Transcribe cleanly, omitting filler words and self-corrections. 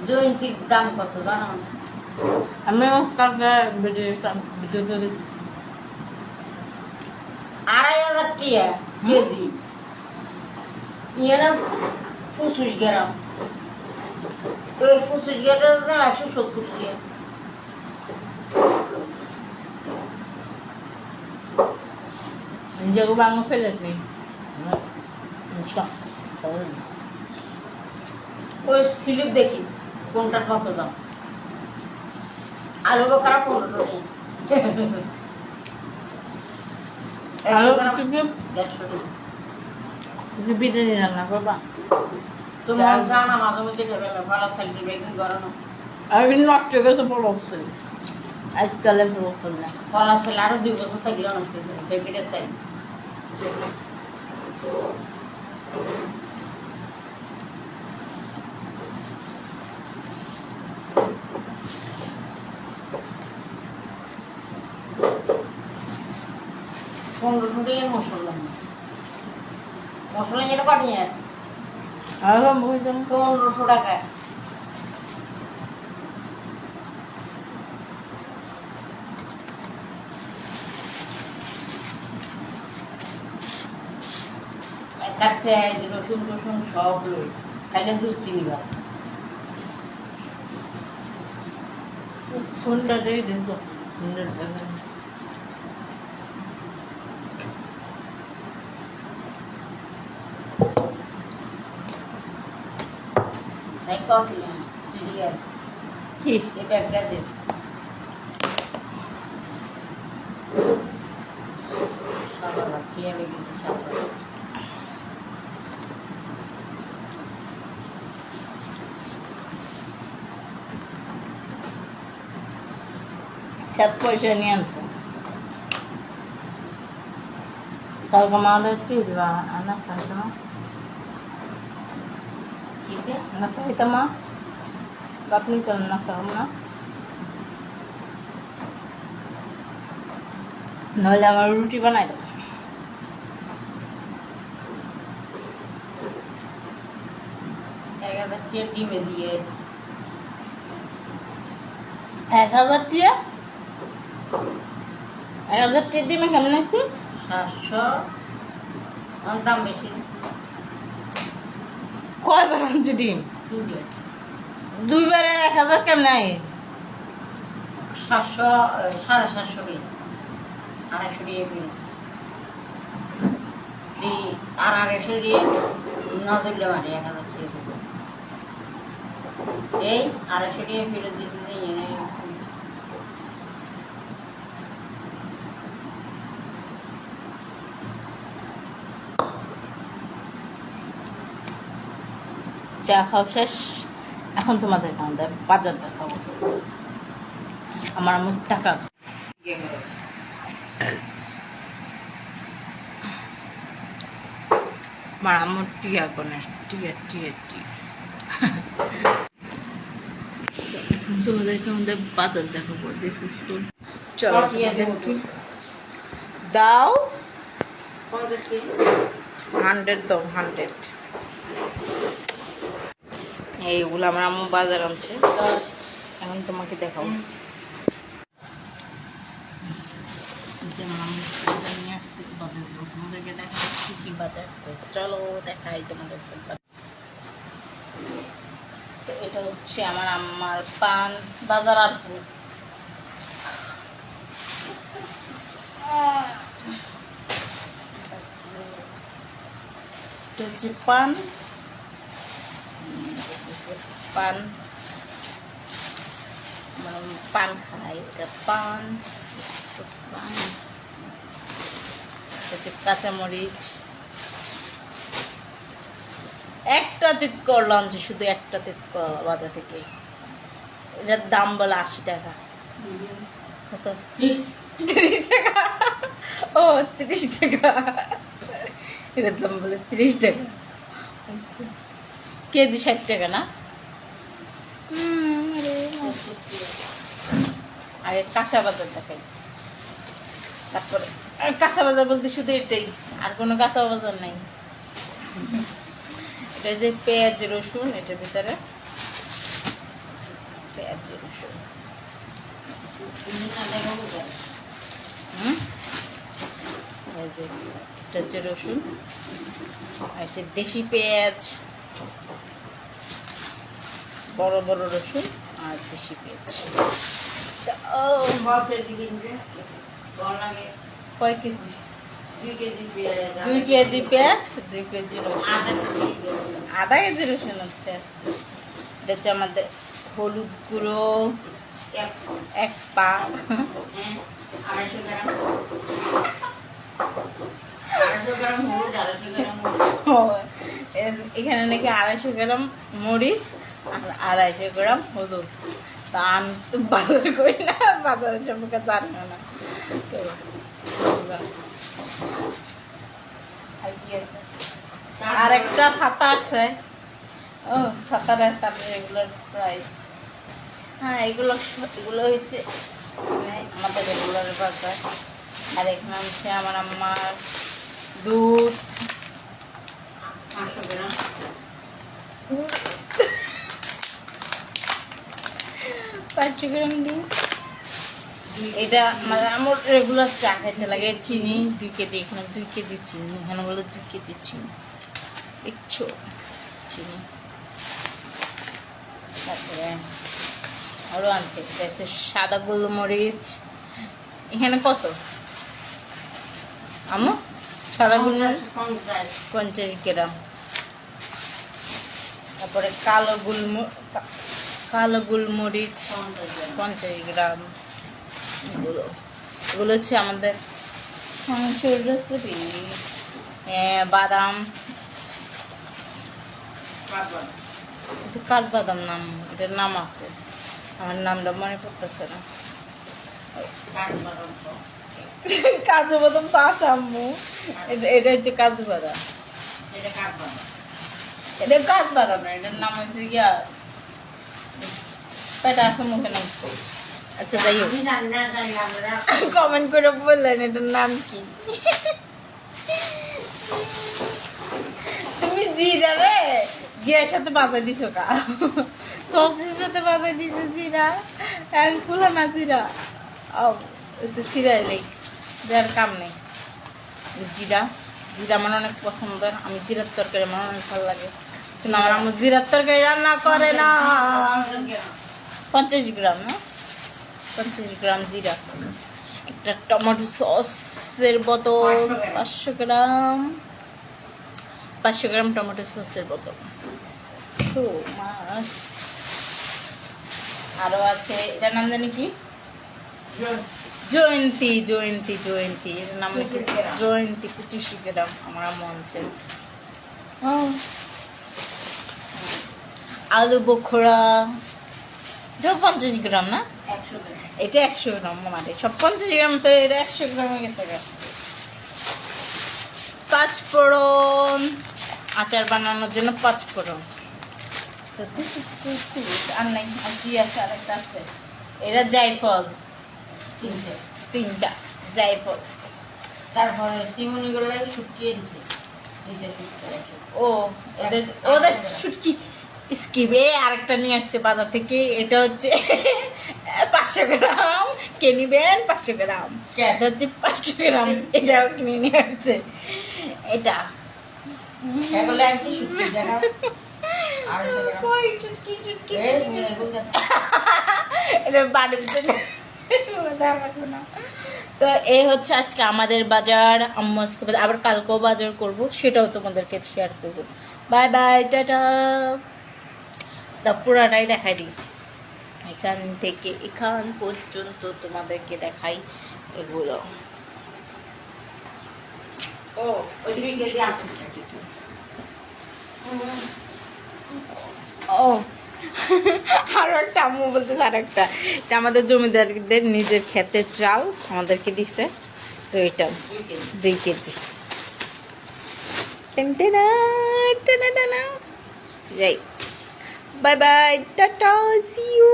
জয়ন্তীর দাম কত জানো? আমিও কালকে ভিডিও করেছি। 2500 টাকা কেজি। ইয়ে না 25 গ্রাম। তো 25 গ্রামের দাম 170 টাকা। নিজেকে বাংলা ফেলেছি। ওই স্লিপ দেখিস কোনটার কত দাম। আলু বোখারা 15 টাকা। আলু 100 টাকা। বিরিয়ানি রান্না করবা? তোমার জানা মাঝে মধ্যে খেবে না, ভালো সাইড বেকিং করো না। আমি নষ্ট হয়ে গেছে বড় অবস্থা। আজকালে বড় না ভালো সাইড আরো 2 বছর থাকলে নষ্ট হয়ে যাবে বেকিংয়ের সাইড। মশলা মশলা যেটা পাঠিয়ে আগাম বুঝলাম 1500 টাকা। একটা পেঁয়াজ রসুন টসুন সব লই খাইলে 2 চিনি ভাত। ফোনটা দিয়ে দিন তো। তাই কটি ঠিক আছে কি এটা একটা দে। সাদা খেয়ে কিন্তু সাদা 7 পয়সা নিয়ে আনছে। কালকে মাদের কি দিবা? নাস্তা হইতো না? কিসে নাস্তা হইতো মা? আপনি তো নাস্তা হবো না? নইলে আমার রুটি বানাই দেবো। 1000 টাকা ডিমে দিয়ে 1000 টাকা? 1000 টাকা ডিমে কেমন আছে? 700 অন দাম বেশি। কয়বার আনছি ডিম? দুইবারে 1000 কেমন আয়? 700 750 টাকা 250 টাকা কিলো আর 250 টাকা না দিলে মানে 1000 টাকা এই 250 টাকা ফেরত দিতে নেই এনে চা খাওয়া শেষ। এখন তোমাদের কাছে বাজার দেখাবো। আমার আমার টাকা আমার আমার টিয়া কোনের টিয়া টিয়া টিয়া তোমাদেরকে আমাদের বাজার দেখাবো। চলো তোমাদেরকে দাও 100 দাও 100। এইগুলো আমার আম্মু বাজার আনছে। এখন তোমাকে দেখাবো যে আমার আম্মু বাজার নিয়ে আসছে। বাজারগুলো তোমাদেরকে দেখাবো কী কী বাজার। তো চলো দেখাই তোমাদেরকে। তো এটা হচ্ছে আমার আম্মার পান বাজার। আর এটা হচ্ছে পান পান পান খাই। এটা পান পান হচ্ছে কাঁচামরিচ। একটা তিতকর লঞ্চে শুধু একটা তিতকর বাজার থেকে। এটার দাম বলে 80 টাকা। কত? 30 টাকা। ও 30 টাকা। এটার দাম বলে 30 টাকা। কেজি 60 টাকা না? আগে কাঁচা বাজার দেখাই। তারপরে কাঁচা বাজার বলতে শুধু এটাই, আর কোনো কাঁচা বাজার নাই। এটা যে পেঁয়াজ রসুন এটার ভিতরে পেঁয়াজ রসুন। না দেখাবো কেন? এই যে এটা হচ্ছে রসুন, আর সে দেশি পেঁয়াজ, বড় বড় রসুন আর দেশি পেঁয়াজ। বলতে দিকে কল লাগে কয় কেজি? 2 কেজি পেঁয়াজ, 2 কেজি পেঁয়াজ, 2 কেজি রসুন, আধা কেজি রসুন, আধা কেজি রসুন হচ্ছে। এটা হচ্ছে আমাদের হলুদ গুঁড়ো এক 1 পা, 250 গ্রাম, 250 গ্রাম হলুদ, 250 গ্রাম হলুদ। এখানে নাকি 250 গ্রাম মরিচ আর 250 গ্রাম হলুদ। তা আমি তো বাজার করি না, বাজারের সম্পর্কে জানি না। তো আর কি আছে? আর একটা ছাতা আছে। ও ছাতার তারপরে এগুলোর প্রাইস, হ্যাঁ এগুলো হচ্ছে মানে আমাদের রেগুলার বাজার। আর এখানে হচ্ছে আমার আম্মার দুধ 500 গ্রাম, 500 গ্রাম দুধ। এটা মানে আমার রেগুলার চা খাইতে লাগে। চিনি 2 কেজি, এখানে 2 কেজি চিনি, এখানে বলে 2 কেজি চিনি, দেখছো চিনি। তারপরে আরও আনছে, এটা হচ্ছে সাদা গোলমরিচ। এখানে কত আমু? সাদা গোলমরিচ 50 গ্রাম। তারপরে কালো গোলমরিচ 50 গ্রাম। এগুলো হচ্ছে আমাদের মাংসের রেসিপি। বাদাম, কাঠবাদাম নাম, এটার নাম আছে, আমার নামটা মনে পড়তেছে না। কাজু বাদাম তো আছে আম্মু, এটা হচ্ছে কাজু বাদাম, এটা কাঠবাদাম না, এটার নাম হচ্ছে গিয়া পেটা আছে মুখে নাম। আচ্ছা যাই হোক, কমেন্ট করে বললেন এটার নাম কি। তুমি জিরা রে গিয়ার সাথে বাজাই দিছো কা, সসের সাথে বাজাই দিছো জিরা, আর ফুলা না জিরা সিরাইলেই যার কাম নেই। জিরা আমার অনেক পছন্দের, আমি জিরার তরকারি আমার অনেক ভালো লাগে, কিন্তু আমার আম্মু জিরার তরকারি রান্না করে না। 50 গ্রাম না, 50 গ্রাম জিরা। একটা টমেটো সসের বোতল 500 গ্রাম, 500 গ্রাম টমেটো সসের বোতল। তো মাছ আরো আছে, এটার নাম জানি কি, জয়ন্তী। এর নাম নাকি জয়ন্তী, 25 গ্রাম আমার আম্মু আনছে। আলু বোখরা, এটাও 50 গ্রাম না, 100 গ্রাম, এটা 100 গ্রাম। মানে সব 50 গ্রাম, তো এটা 100 গ্রাম হয়ে গেছে। 5 ফোড়ন, আচার বানানোর জন্য 5 ফোড়ন। আর নাই, আর কি আছে? আরেকটা আছে, এটা জায়ফল, 3টা জায়ফল। তারপরে চিমনি গুলো শুকিয়ে দিচ্ছে, ও ওদের শুটকি স্কিপে আরেকটা নিয়ে আসছে বাজার থেকে, এটা হচ্ছে 500 গ্রাম। কে নিবেন? 500 গ্রাম। এটা হচ্ছে 500 গ্রাম, এটাও কিনে নিয়ে আসছে। এটা এগুলো আনছি শুকিয়ে দেখা, আর ওই চুটকি এটা বাড়ির ভিতরে দেখাবো না। তো এই হচ্ছে আজকে আমাদের বাজার। আম্মু আজকে আবার কালকেও বাজার করব, সেটাও তোমাদেরকে শেয়ার করব। By bye, tata. তা পুরাটাই দেখাই দিই, এখান থেকে এখান পর্যন্ত তোমাদেরকে দেখাই এগুলো। ও ওই 2 কেজি আছে। ও আরো একটা আম্মু বলতে, আর একটা, এটা আমাদের জমিদারদের নিজের ক্ষেতের চাল আমাদেরকে দিছে। তো এটা 2 কেজি। যাই, bye bye, tata, see you.